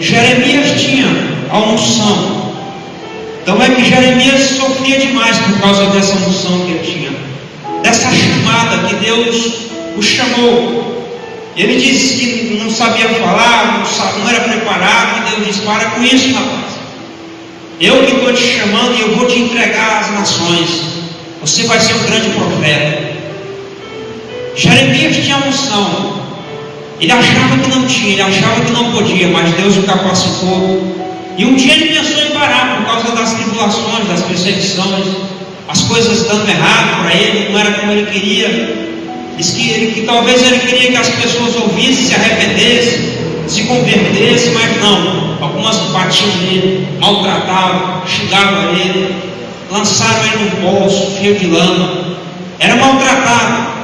Jeremias tinha a unção. Então é que Jeremias sofria demais por causa dessa unção que ele tinha, dessa chamada que Deus o chamou. Ele disse que não sabia falar, não era preparado, e Deus disse: para com isso, rapaz. Eu que estou te chamando e eu vou te entregar às nações. Você vai ser um grande profeta. Jeremias tinha unção. Ele achava que não tinha, ele achava que não podia, mas Deus o capacitou. E um dia ele pensou em parar por causa das tribulações, das perseguições, as coisas dando errado para ele, não era como ele queria. Diz que talvez ele queria que as pessoas ouvissem, se arrependessem, se convertessem, mas não. Algumas batiam nele, maltratavam, xingavam ele, lançaram ele no bolso, cheio de lama. Era maltratado.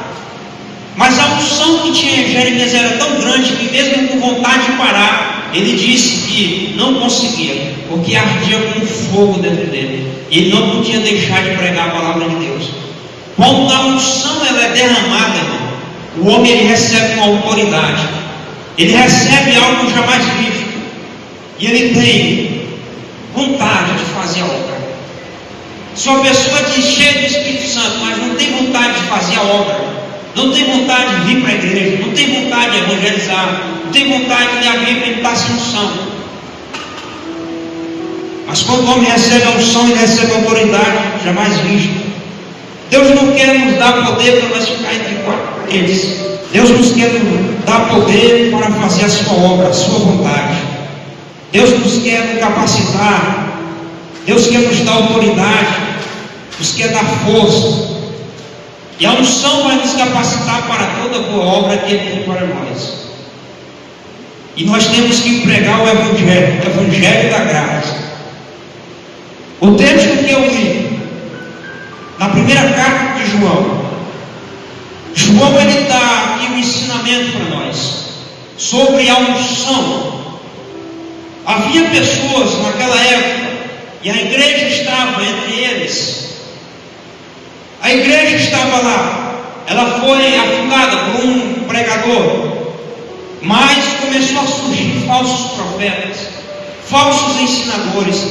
Mas a unção que tinha em Jeremias era tão grande que, mesmo com vontade de parar, ele disse que não conseguia, porque ardia com fogo dentro dele. Ele não podia deixar de pregar a palavra de Deus. Quando a unção ela é derramada, irmão, o homem ele recebe uma autoridade, ele recebe algo jamais visto, e ele tem vontade de fazer a obra. Se uma pessoa diz cheia do Espírito Santo, mas não tem vontade de fazer a obra, não tem vontade de vir para a igreja, não tem vontade de evangelizar, não tem vontade de ler a Bíblia, ele está sem unção. Mas quando o homem recebe a unção, ele recebe a autoridade jamais vista. Deus não quer nos dar poder para nós ficar entre quatro paredes. Deus nos quer dar poder para fazer a sua obra, a sua vontade. Deus nos quer nos capacitar. Deus quer nos dar autoridade, nos quer dar força. E a unção vai nos capacitar para toda boa obra que Ele tem para nós. E nós temos que pregar o Evangelho da graça. O texto que eu li na primeira carta de João, ele dá aqui um ensinamento para nós sobre a unção. Havia pessoas naquela época, e a igreja estava entre eles. A igreja estava lá, ela foi afundada por um pregador, mas começou a surgir falsos profetas, falsos ensinadores,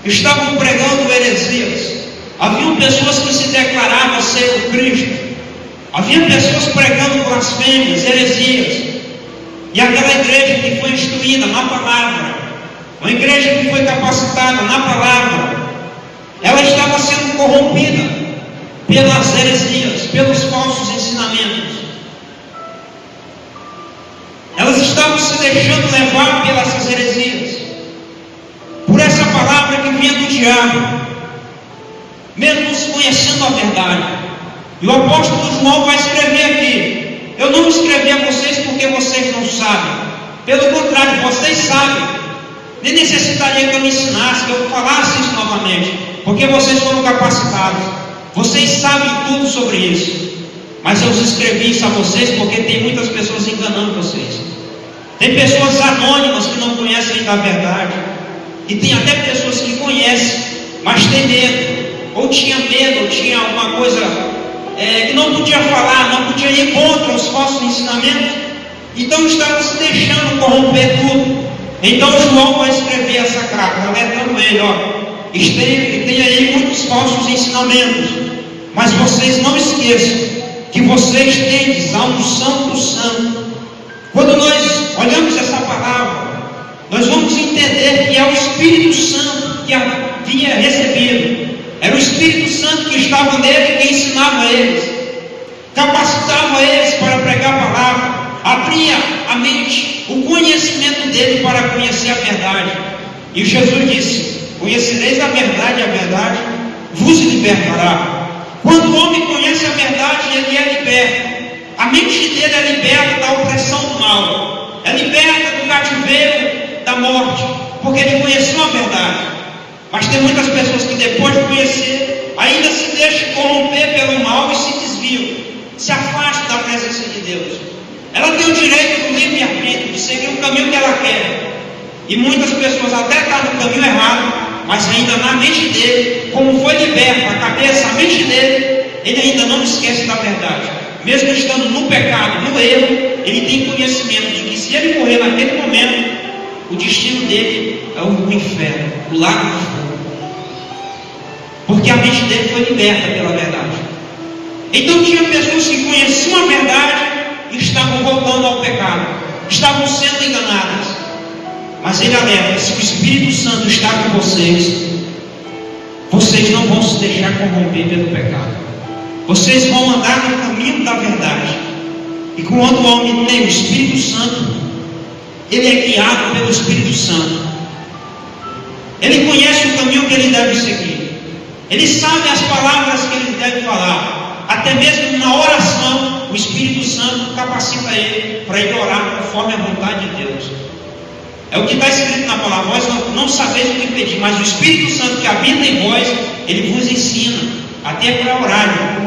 estavam pregando heresias. Haviam pessoas que se declaravam ser o Cristo, havia pessoas pregando blasfêmias, heresias, e aquela igreja que foi instruída na palavra, uma igreja que foi capacitada na palavra, ela estava sendo corrompida pelas heresias, pelos falsos ensinamentos. Elas estavam se deixando levar pelas heresias, por essa palavra que vinha do diabo, mesmo se conhecendo a verdade. E o apóstolo João vai escrever aqui: eu não escrevi a vocês porque vocês não sabem, pelo contrário, vocês sabem. Nem necessitaria que eu me ensinasse, que eu falasse isso novamente, porque vocês foram capacitados, vocês sabem tudo sobre isso. Mas eu escrevi isso a vocês porque tem muitas pessoas enganando vocês. Tem pessoas anônimas que não conhecem ainda a verdade, e tem até pessoas que conhecem, mas tem medo, ou tinha medo, ou tinha alguma coisa que não podia falar, não podia ir contra os falsos ensinamentos, então estavam se deixando corromper tudo. Então João vai escrever essa carta, alertando ele: tem aí muitos falsos ensinamentos, mas vocês não esqueçam que vocês têm a unção do Santo. Quando nós olhamos essa palavra, nós vamos entender que é o Espírito Santo que havia recebido. Era o Espírito Santo que estava nele, que ensinava eles, capacitava eles para pregar a palavra, abria a mente, o conhecimento dele para conhecer a verdade. E Jesus disse: conhecereis a verdade vos libertará. Quando o homem conhece a verdade, ele é liberto. A mente dele é liberta da opressão do mal, é liberta do cativeiro da morte, porque ele conheceu a verdade. Mas tem muitas pessoas que depois de conhecer, ainda se deixam corromper pelo mal e se desviam, se afastam da presença de Deus. Ela tem o direito do livre-arbítrio, de seguir o caminho que ela quer. E muitas pessoas até estão no caminho errado, mas ainda na mente dele, como foi liberta a cabeça, a mente dele, ele ainda não esquece da verdade. Mesmo estando no pecado, no erro, ele tem conhecimento de que se ele morrer naquele momento, o destino dele é o inferno, o lago de fogo. Porque a mente dele foi liberta pela verdade. Então tinha pessoas que conheciam a verdade e estavam voltando ao pecado, estavam sendo enganadas. Mas ele alerta: se o Espírito Santo está com vocês, vocês não vão se deixar corromper pelo pecado. Vocês vão andar no caminho da verdade. E quando o homem tem o Espírito Santo, ele é guiado pelo Espírito Santo. Ele conhece o caminho que ele deve seguir. Ele sabe as palavras que ele deve falar. Até mesmo na oração, o Espírito Santo capacita ele para ele orar conforme a vontade de Deus. É o que está escrito na palavra: vós não sabeis o que pedir, mas o Espírito Santo que habita em vós, ele vos ensina até para orar.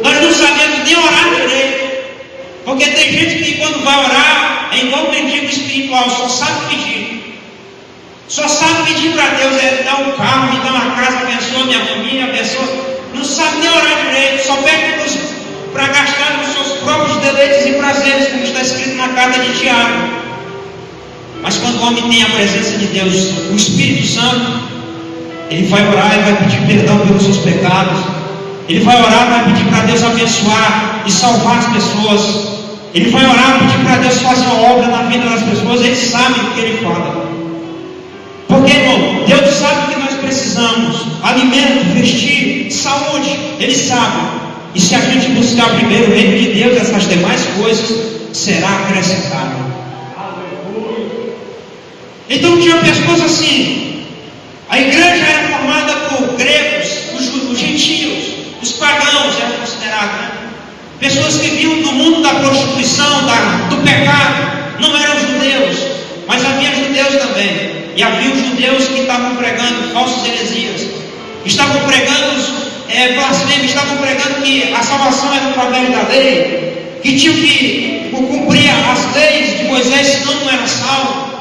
Nós não sabemos nem orar direito, porque tem gente que quando vai orar é igual o mendigo espiritual, só sabe pedir. Só sabe pedir para Deus: é dar um carro, me dá uma casa, abençoa minha família, abençoa. Não sabe nem orar direito, só pede para gastar nos seus próprios deleites e prazeres, como está escrito na carta de Tiago. Mas quando o homem tem a presença de Deus, o Espírito Santo, ele vai orar, ele vai pedir perdão pelos seus pecados. Ele vai orar, vai pedir para Deus abençoar e salvar as pessoas. Ele vai orar, pedir para Deus fazer uma obra na vida das pessoas. Ele sabe o que ele fala. Porque, irmão, Deus sabe o que nós precisamos: alimento, vestir, saúde. Ele sabe. E se a gente buscar primeiro o reino de Deus, essas demais coisas será acrescentado. Então tinha pessoas assim. A igreja era formada por gregos, os gentios, os pagãos eram considerados, né? Pessoas que vinham do mundo da prostituição, do pecado. Não eram judeus, mas havia judeus também. E havia os judeus que estavam pregando falsas heresias, estavam pregando blasfêmia, estavam pregando que a salvação era através da lei, que tinham que cumprir as leis de Moisés, senão não era salvo.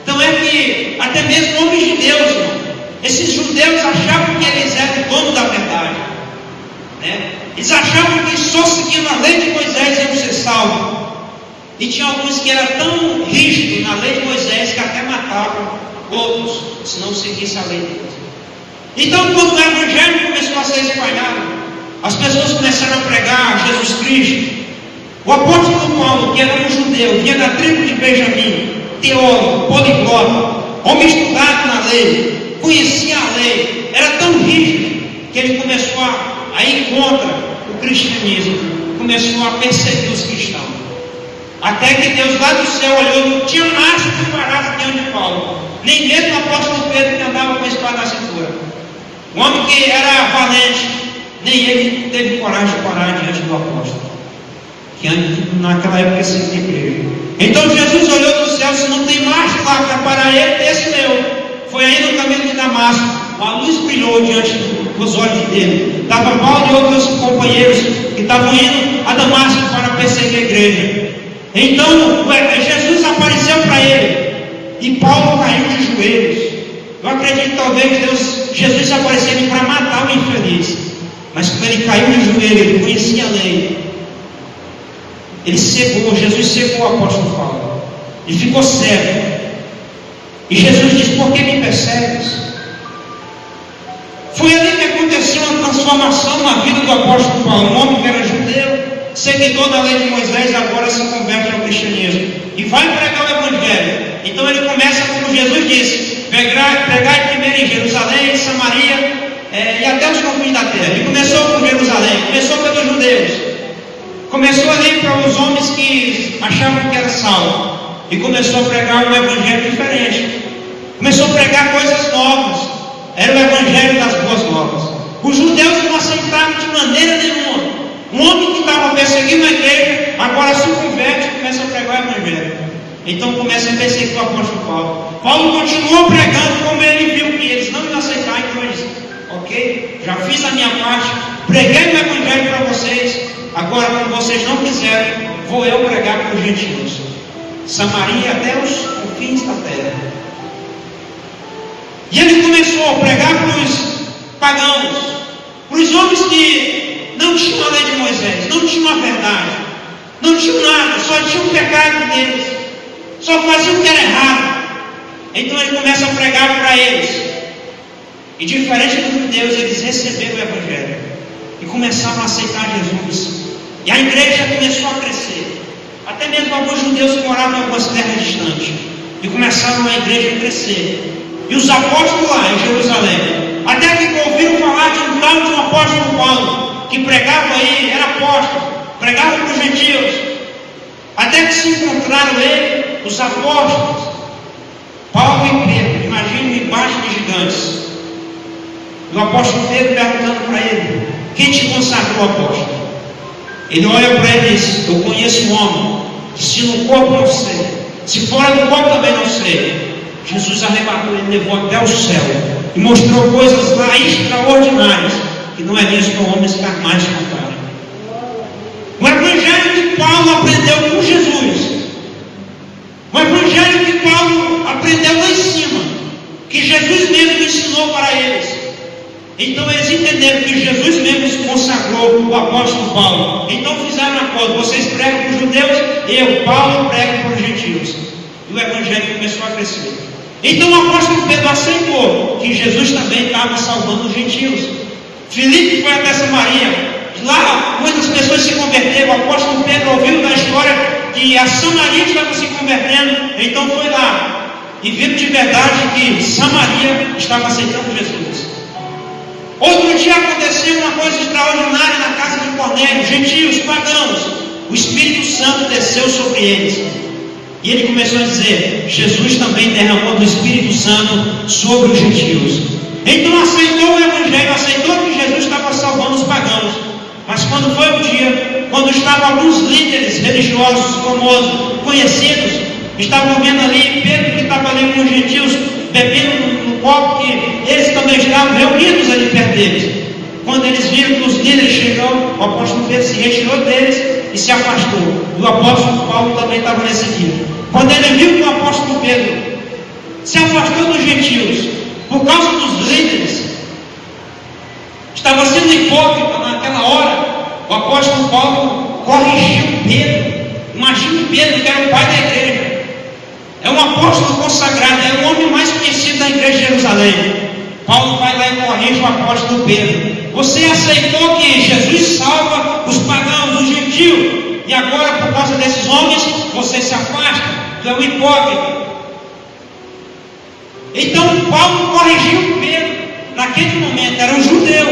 Então é que até mesmo homens de Deus, irmão, esses judeus achavam que eles eram dono da verdade, né? Eles achavam que só seguindo a lei de Moisés iam ser salvos. E tinha alguns que eram tão rígidos na lei de Moisés que até matavam outros se não seguisse a lei de Deus. Então, quando o evangelho começou a ser espalhado, as pessoas começaram a pregar Jesus Cristo. O apóstolo Paulo, que era um judeu, vinha da tribo de Benjamim, teólogo, poliglota, homem estudado na lei, conhecia a lei, era tão rígido que ele começou a ir contra o cristianismo, começou a perseguir os cristãos. Até que Deus lá do céu olhou, não tinha mastro que parasse diante de Paulo, nem mesmo o apóstolo Pedro, que andava com a espada na cintura. Um homem que era valente, nem ele teve coragem de parar diante do apóstolo, que naquela época se tinha igreja. Então Jesus olhou do céu: se não tem mastro lá para parar ele, esse meu. Foi aí no caminho de Damasco, uma luz brilhou diante dos olhos dele. Estava Paulo e outros companheiros que estavam indo a Damasco para perseguir a igreja. Então Jesus apareceu para ele e Paulo caiu de joelhos. Eu acredito que talvez Jesus apareceu para matar o infeliz, mas quando ele caiu de joelho, ele conhecia a lei. Ele cegou, Jesus cegou o apóstolo Paulo e ficou cego. E Jesus disse: por que me persegues? Foi ali que aconteceu uma transformação na vida do apóstolo Paulo. Um homem que era judeu, seguidor da lei de Moisés, agora se converte ao cristianismo e vai pregar o evangelho. Então ele começa, como Jesus disse, pregar primeiro em Jerusalém, em Samaria e até os confins da terra. Ele começou por Jerusalém, começou pelos judeus, começou ali para os homens que achavam que era salvo, e começou a pregar um evangelho diferente. Começou a pregar coisas novas. Era o evangelho das boas novas. Os judeus não aceitaram de maneira nenhuma. Um homem que estava perseguindo a igreja, agora se converte e começa a pregar o evangelho. Então começa a perseguir o apóstolo Paulo. Paulo continuou pregando, como ele viu que eles não iam aceitar, então ele disse: ok, já fiz a minha parte, preguei o evangelho para vocês, agora quando vocês não quiserem, vou eu pregar para os gentios, Samaria até os confins da terra. E ele começou a pregar para os pagãos, para os homens que não tinham a lei de Moisés, não tinham a verdade, não tinham nada, só tinham o pecado deles, só faziam o que era errado. Então ele começa a pregar para eles. E diferente dos judeus, eles receberam o Evangelho e começaram a aceitar Jesus. E a igreja começou a crescer. Até mesmo alguns judeus que moravam em algumas terras distantes. E começaram a igreja a crescer. E os apóstolos lá em Jerusalém, até que ouviram falar de um tal de um apóstolo Paulo, que pregava aí, era apóstolo, pregava para os gentios. Até que se encontraram ele, os apóstolos, Paulo e Pedro, imagina um embate de gigantes. E o apóstolo Pedro perguntando para ele: quem te consagrou, apóstolo? Ele olha para ele e diz: eu conheço um homem, que se no corpo não sei, se fora do corpo também não sei. Jesus arrebatou ele, levou até o céu e mostrou coisas lá extraordinárias que não é visto por homens carnais contarem. O evangelho que Paulo aprendeu com Jesus, o evangelho que Paulo aprendeu lá em cima, que Jesus mesmo ensinou para eles. Então eles entenderam que Jesus mesmo consagrou o apóstolo Paulo. Então fizeram um acordo: vocês pregam para os judeus, eu, Paulo, prego para os gentios. E o evangelho começou a crescer. Então o apóstolo Pedro aceitou que Jesus também estava salvando os gentios. Filipe foi até Samaria. Lá muitas pessoas se converteram. O apóstolo Pedro ouviu da história que a Samaria estava se convertendo. Então foi lá e viu de verdade que Samaria estava aceitando Jesus. Outro dia aconteceu uma coisa extraordinária na casa de Cornélio. Gentios, pagãos, o Espírito Santo desceu sobre eles. E ele começou a dizer: Jesus também derramou do Espírito Santo sobre os gentios. Então aceitou o Evangelho, aceitou que Jesus estava salvando os pagãos. Mas quando foi o dia, quando estavam alguns líderes religiosos, famosos, conhecidos, estavam vendo ali Pedro, que estava ali com os gentios, bebendo no copo que eles também estavam reunidos ali perto deles. Quando eles viram que os líderes chegaram, o apóstolo Pedro se retirou deles e se afastou. E o apóstolo Paulo também estava nesse dia. Quando ele viu que o apóstolo Pedro se afastou dos gentios por causa dos líderes, estava sendo hipócrita naquela hora, o apóstolo Paulo corrigiu Pedro. Imagina Pedro, que era o pai da igreja, é um apóstolo consagrado, é o homem mais conhecido da igreja de Jerusalém. Paulo vai lá e corrige o apóstolo Pedro: você aceitou que Jesus salva os pagãos, os gentios, e agora por causa desses homens você se afasta, tu é um hipócrita. Então Paulo corrigiu Pedro naquele momento, era um judeu,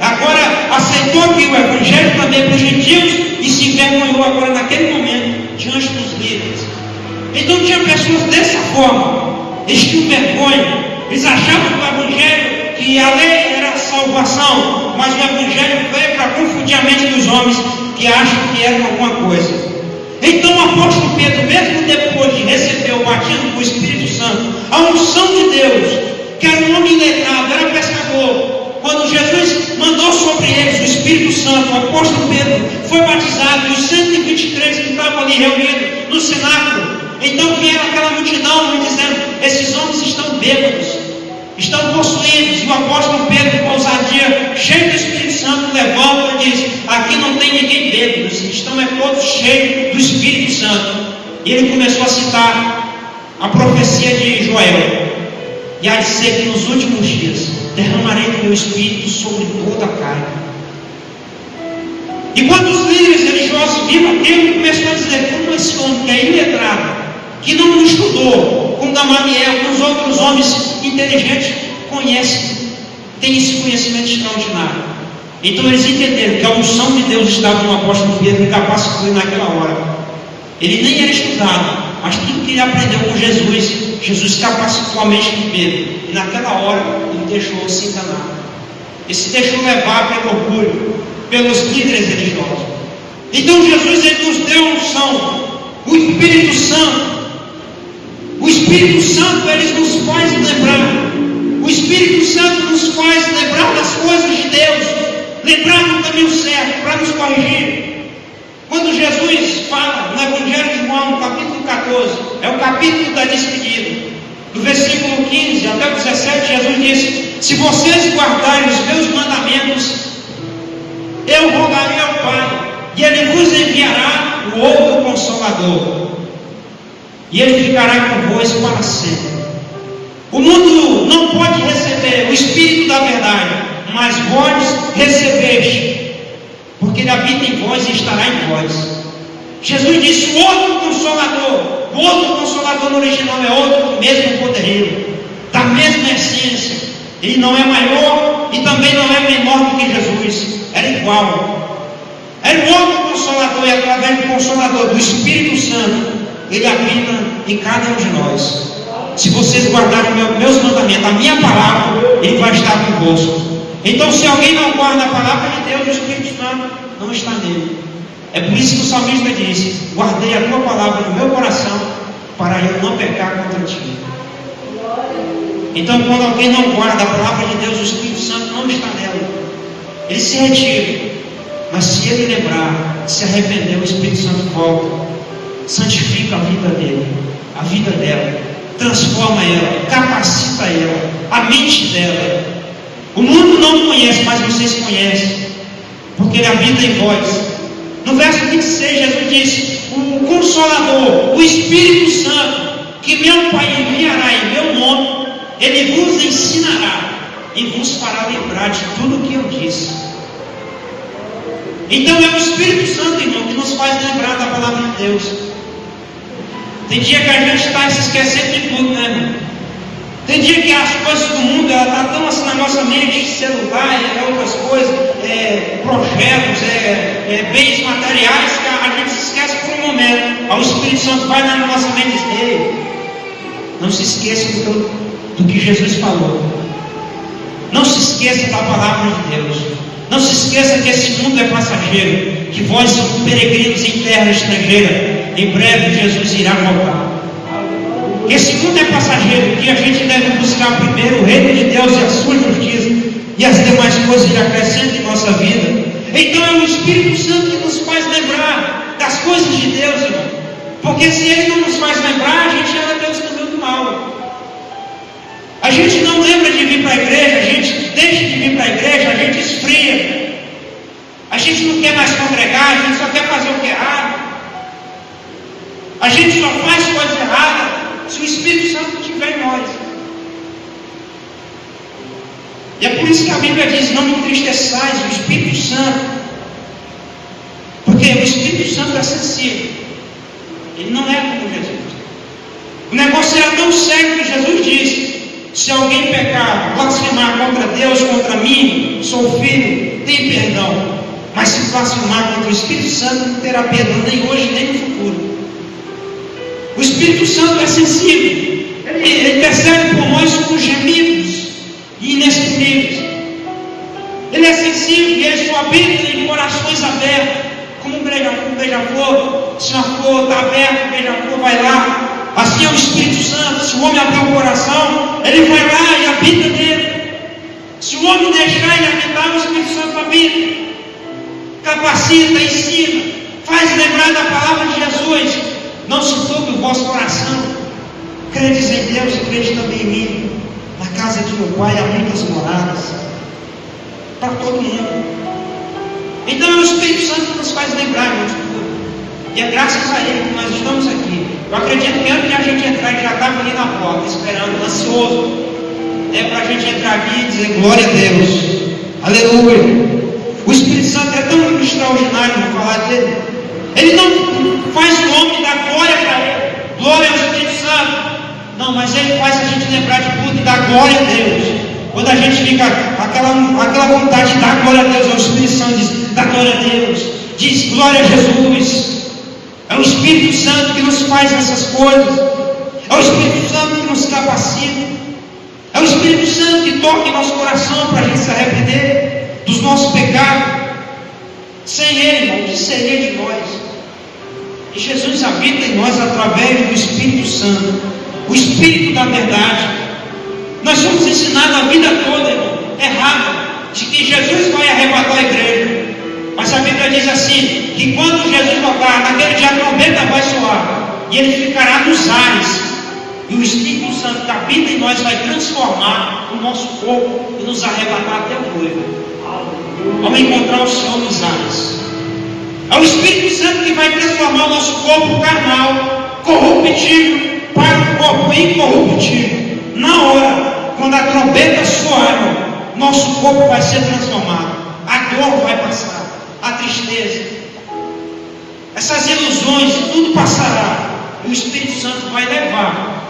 agora aceitou que o evangelho também para os gentios e se envergonhou agora naquele momento diante dos líderes. Então tinha pessoas dessa forma, eles tinham vergonha, eles achavam que o evangelho, que a lei era a salvação, mas o evangelho veio para confundir a mente dos homens que acham que era alguma coisa. Então o apóstolo Pedro, mesmo depois de receber o batismo do Espírito Santo, a unção de Deus, que era um homem letrado, era pescador, quando Jesus mandou sobre eles o Espírito Santo, o apóstolo Pedro foi batizado, e os 123 que estavam ali reunidos no cenáculo, então vieram aquela multidão dizendo: esses homens estão bêbados, estão possuídos. E o apóstolo Pedro, com ousadia, cheio do Espírito Santo, levanta e diz: aqui não tem ninguém bêbado, estão todos cheios do Espírito Santo. E ele começou a citar a profecia de Joel: e há de ser que nos últimos dias derramarei do meu Espírito sobre toda a carne. E quando os líderes religiosos viram aquilo, começou a dizer: como esse homem que é iletrado, que não estudou com Gamaliel, com os outros homens inteligentes, conhece, tem esse conhecimento extraordinário. Então eles entenderam que a unção de Deus estava no apóstolo Pedro e capacitou ele naquela hora. Ele nem era estudado, mas tudo que ele aprendeu com Jesus capacitou a mente de Pedro. E naquela hora ele deixou se enganar. Ele se deixou levar pelo orgulho, pelos líderes religiosos. Então Jesus, ele nos deu a unção, o Espírito Santo. O Espírito Santo, ele nos faz lembrar. O Espírito Santo nos faz lembrar das coisas de Deus, lembrar do caminho certo, para nos corrigir. Quando Jesus fala no Evangelho de João, no capítulo 14, é o capítulo da despedida, do versículo 15 até o 17, Jesus disse: se vocês guardarem os meus mandamentos, eu rogarei ao Pai, e Ele vos enviará o outro Consolador, e Ele ficará convosco para sempre. O mundo não pode receber o Espírito da verdade, mas vós recebeste, porque ele habita em vós e estará em vós. Jesus disse: o outro Consolador no original é outro do mesmo poderio, da mesma essência. Ele não é maior e também não é menor do que Jesus, era igual. Era o outro Consolador, e através do Consolador, do Espírito Santo, ele habita em cada um de nós. Se vocês guardarem meus mandamentos, a minha palavra, ele vai estar convosco. Então, se alguém não guarda a palavra de Deus, o Espírito Santo não está nele. É por isso que o salmista disse: guardei a tua palavra no meu coração, para eu não pecar contra ti. Então, quando alguém não guarda a palavra de Deus, o Espírito Santo não está nela. Ele se retira. Mas se ele lembrar, se arrepender, o Espírito Santo volta, santifica a vida dele, a vida dela, transforma ela, capacita ela, a mente dela. O mundo não conhece, mas vocês conhecem, porque ele habita em vós. No verso 26, Jesus disse: o Consolador, o Espírito Santo, que meu Pai enviará em meu nome, ele vos ensinará e vos fará lembrar de tudo o que eu disse. Então é o Espírito Santo, irmão, que nos faz lembrar da palavra de Deus. Tem dia que a gente está se esquecendo de tudo, né, irmão? Tem dia que as coisas do mundo estão tão assim na nossa mente: celular, outras coisas, projetos, bens materiais, que a gente se esquece por um momento. Aí o Espírito Santo vai na nossa mente e diz: ei, não se esqueça do que Jesus falou. Não se esqueça da palavra de Deus. Não se esqueça que esse mundo é passageiro, que vós sois peregrinos em terra estrangeira. Em breve Jesus irá voltar. Esse mundo é passageiro, que a gente deve buscar primeiro o reino de Deus e a sua justiça, e as demais coisas ele acrescenta em nossa vida. Então é o Espírito Santo que nos faz lembrar das coisas de Deus, irmão. Porque se ele não nos faz lembrar, a gente anda pelos caminhos do mal. A gente não lembra de vir para a igreja, a gente deixa de vir para a igreja, a gente esfria. A gente não quer mais congregar, a gente só quer fazer o que é errado. A gente só faz coisa errada se o Espírito Santo estiver em nós. E é por isso que a Bíblia diz: não entristeçais o Espírito Santo, porque o Espírito Santo é sensível. Ele não é como Jesus. O negócio era tão sério que Jesus disse: se alguém pecar, blasfemar contra Deus, contra mim, sou filho, tem perdão. Mas se blasfemar contra o Espírito Santo, não terá perdão nem hoje nem no futuro. O Espírito Santo é sensível. Ele percebe por nós com gemidos inexprimíveis. Ele é sensível e ele só habita em corações abertos, como um beija-flor. Se uma flor está aberta, o beija-flor vai lá. Assim é o Espírito Santo. Se o homem abrir o coração, ele vai lá e habita nele. Se o homem deixar ele habitar, o Espírito Santo habita, capacita, ensina, faz lembrar da palavra de Jesus. Não se turbe o vosso coração. Credes em Deus e credes também em mim. Na casa de meu Pai há muitas moradas para todo mundo. Então é o Espírito Santo que nos faz lembrar, irmãos, de tudo. E é graças a Ele que nós estamos aqui. Eu acredito que antes de a gente entrar, ele já estava ali na porta, esperando, ansioso, para a gente entrar aqui e dizer: glória a Deus, aleluia. O Espírito Santo é tão extraordinário, vou falar dele. Ele não faz o homem dar glória para ele, glória ao Espírito Santo. Não, mas ele faz a gente lembrar de tudo e dar glória a Deus. Quando a gente fica aquela vontade de dar glória a Deus, o Espírito Santo diz: dá glória a Deus, diz glória a Jesus. É o Espírito Santo que nos faz essas coisas. É o Espírito Santo que nos capacita. É o Espírito Santo que toca em nosso coração para a gente se arrepender dos nossos pecados. Sem Ele, irmão, o que seria de nós? E Jesus habita em nós através do Espírito Santo, o Espírito da verdade. Nós somos ensinados a vida toda, irmão, errado, de que Jesus vai arrebatar a igreja. Mas a Bíblia diz assim: que quando Jesus voltar, naquele dia a trombeta vai soar, e ele ficará nos ares, e o Espírito Santo que habita em nós vai transformar o nosso corpo e nos arrebatar até o noivo. Vamos encontrar o Senhor nos ares. É o Espírito Santo que vai transformar o nosso corpo carnal, corruptível, para um corpo incorruptível, na hora. nosso corpo vai ser transformado, a dor vai passar, a tristeza, essas ilusões, tudo passará, e o Espírito Santo vai levar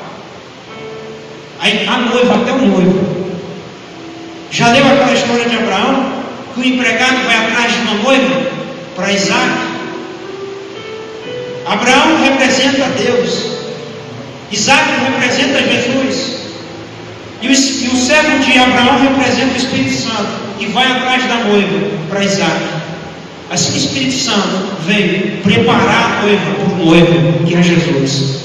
a noiva até o noivo. Já leu aquela história de Abraão, que o empregado vai atrás de uma noiva para Isaac? Abraão representa Deus, Isaac representa Jesus, e o servo de Abraão representa o Espírito Santo, que vai atrás da noiva para Isaac. Assim o Espírito Santo veio preparar a noiva para o noivo, que é Jesus.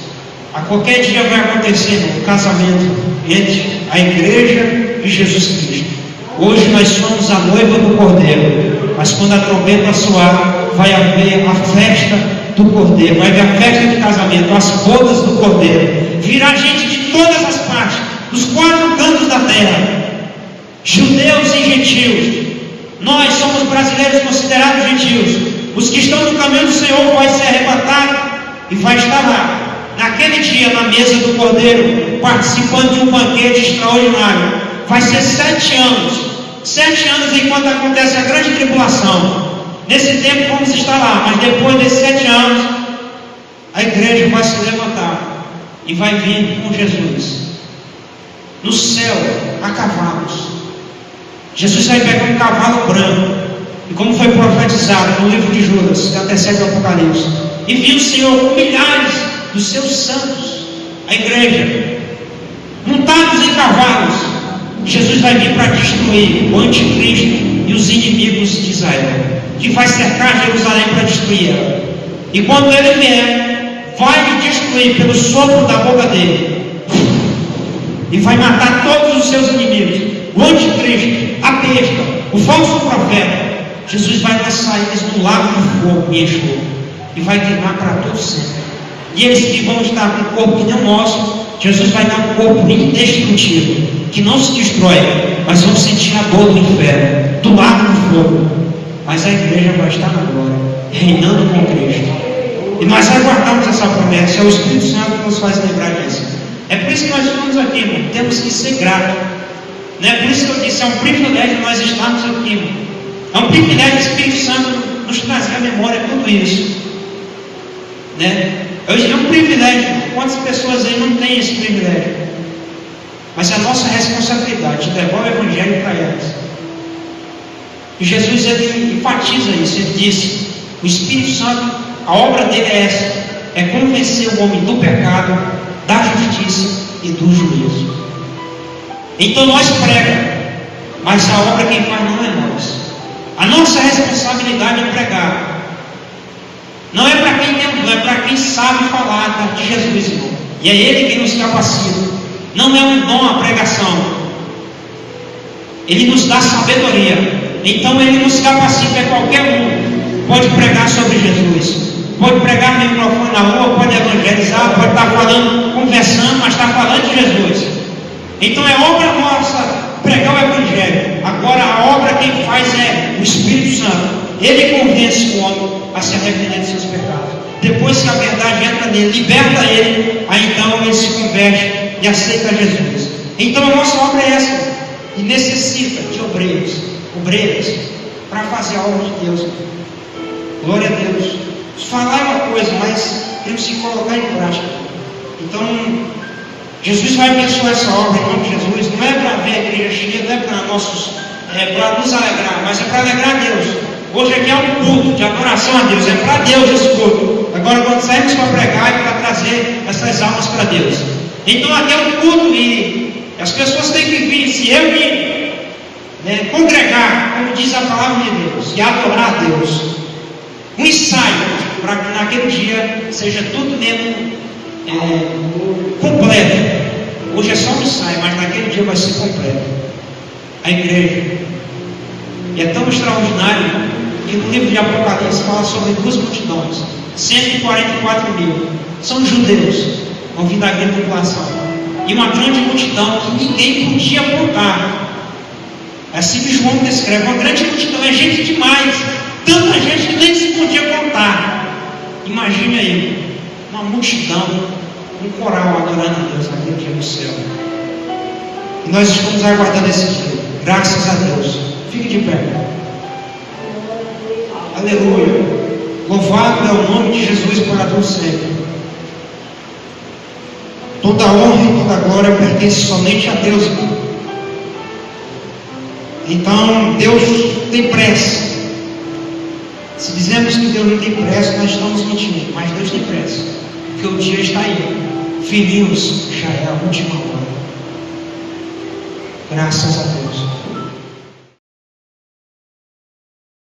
A qualquer dia vai acontecer um casamento entre a igreja e Jesus Cristo. Hoje nós somos a noiva do Cordeiro, mas quando a trombeta soar, vai haver a festa do Cordeiro, vai haver a festa de casamento, as bodas do Cordeiro. Virá gente de todas as partes, dos 4 cantos da terra, judeus e gentios. Nós somos brasileiros considerados gentios. Os que estão no caminho do Senhor vai ser arrebatado e vai estar lá, naquele dia, na mesa do Cordeiro, participando de um banquete extraordinário. Vai ser 7 anos. 7 anos enquanto acontece a grande tribulação. Nesse tempo vamos estar lá, mas depois desses 7 anos, a igreja vai se levantar e vai vir com Jesus no céu, a cavalos. Jesus vai pegar um cavalo branco, e como foi profetizado no livro de Judas, que antecede o Apocalipse, e viu o Senhor com milhares dos seus santos, a igreja, montados em cavalos. Jesus vai vir para destruir o anticristo e os inimigos de Israel, que vai cercar Jerusalém para destruir ela. E quando ele vier, vai destruir pelo sopro da boca dele, e vai matar todos os seus inimigos, o anticristo, a besta, o falso profeta. Jesus vai lançar eles no lago de fogo e enxofre, e vai queimar para todo sempre. E eles que vão estar com o corpo que nem o nosso, Jesus vai dar um corpo indestrutível, que não se destrói, mas vão sentir a dor do inferno, do lago do fogo. Mas a igreja vai estar na glória, reinando com Cristo. E nós aguardamos essa promessa. É o Espírito Santo que nos faz lembrar disso. É por isso que nós estamos aqui, irmão. Temos que ser gratos. Não é por isso que eu disse, é um privilégio nós estarmos aqui, irmão. É um privilégio do Espírito Santo nos trazer à memória tudo isso, né? É um privilégio. Quantas pessoas aí não têm esse privilégio? Mas é a nossa responsabilidade de levar o Evangelho para elas. E Jesus, ele enfatiza isso. Ele disse: o Espírito Santo, a obra dele é essa, é convencer o homem do pecado, da justiça e do juízo. Então nós pregamos, mas a obra quem faz não é nós. A nossa responsabilidade é pregar. Não é para quem tem dom, é para quem sabe falar de Jesus, irmão. E é Ele quem nos capacita. Não é um dom a pregação. Ele nos dá sabedoria. Então Ele nos capacita, qualquer um pode pregar sobre Jesus. Pode pregar no microfone na rua, pode evangelizar, pode estar falando, conversando, mas está falando de Jesus. Então é obra nossa pregar o Evangelho. Agora a obra quem faz é o Espírito Santo. Ele convence o homem a se arrepender de seus pecados. Depois que a verdade entra nele, liberta ele, aí então ele se converte e aceita Jesus. Então a nossa obra é essa. E necessita de obreiras, para fazer a obra de Deus. Glória a Deus. Falar é uma coisa, mas temos que colocar em prática. Então, Jesus vai abençoar essa obra em nome de Jesus. Não é para ver a igreja cheia, não é para para nos alegrar, mas é para alegrar a Deus. Hoje aqui é um culto de adoração a Deus, é para Deus esse culto. Agora, quando saímos para pregar, é para trazer essas almas para Deus. Então, aqui é um culto e as pessoas têm que vir, se reunir, congregar, como diz a palavra de Deus, e adorar a Deus. Um ensaio, para que naquele dia seja tudo mesmo completo. Hoje é só um ensaio, mas naquele dia vai ser completo. A igreja. E é tão extraordinário que no livro de Apocalipse fala sobre 2 multidões, 144 mil. São judeus, vão vir da grande tribulação. E uma grande multidão que ninguém podia contar. Assim que João descreve, uma grande multidão, é gente demais. Tanta gente que nem se podia contar. Imagine aí, uma multidão, um coral adorando a Deus naquele dia no céu. E nós estamos aguardando esse dia. Graças a Deus. Fique de pé. Aleluia. Louvado é o nome de Jesus para todos sempre. Toda honra e toda glória pertence somente a Deus, irmão. Então, Deus tem pressa. Se dizemos que Deus não tem pressa, nós estamos mentindo. Mas Deus tem pressa, porque o dia está aí. Filhinhos, já é a última hora. Graças a Deus.